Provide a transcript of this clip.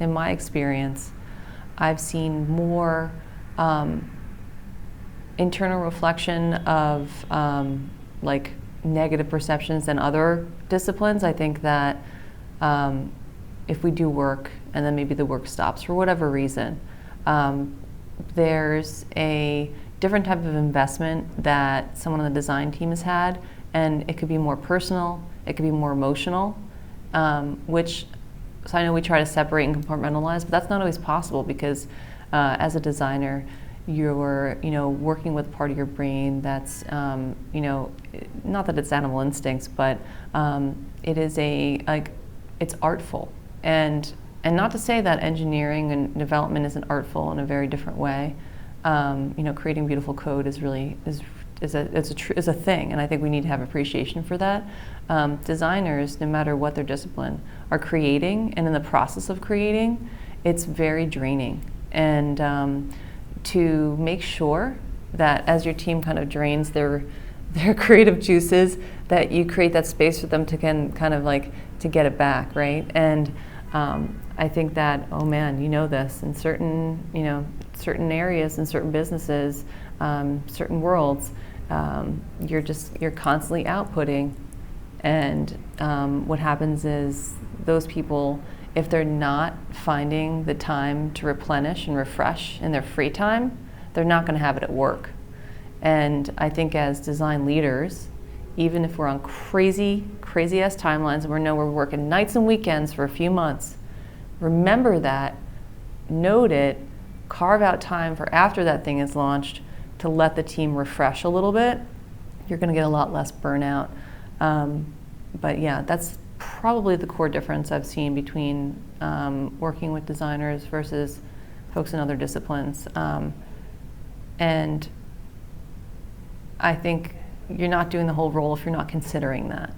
in my experience, I've seen more internal reflection of like negative perceptions than other disciplines. I think that if we do work and then maybe the work stops for whatever reason, there's a different type of investment that someone on the design team has had, and it could be more personal, it could be more emotional, so I know we try to separate and compartmentalize, but that's not always possible because as a designer, you're working with part of your brain that's not that it's animal instincts, but it is it's artful, and not to say that engineering and development isn't artful in a very different way. Creating beautiful code is a thing, and I think we need to have appreciation for that. Designers, no matter what their discipline, are creating, and in the process of creating, it's very draining. And to make sure that as your team kind of drains their creative juices, that you create that space for them to to get it back, right? And I think that, oh man, this in certain areas, in certain businesses, certain worlds, you're constantly outputting, and what happens is those people, if they're not finding the time to replenish and refresh in their free time, they're not going to have it at work. And I think as design leaders, even if we're on crazy ass timelines and we're working nights and weekends for a few months, remember that, note it, carve out time for after that thing is launched to let the team refresh a little bit. You're going to get a lot less burnout. But yeah, that's probably the core difference I've seen between working with designers versus folks in other disciplines. And I think you're not doing the whole role if you're not considering that.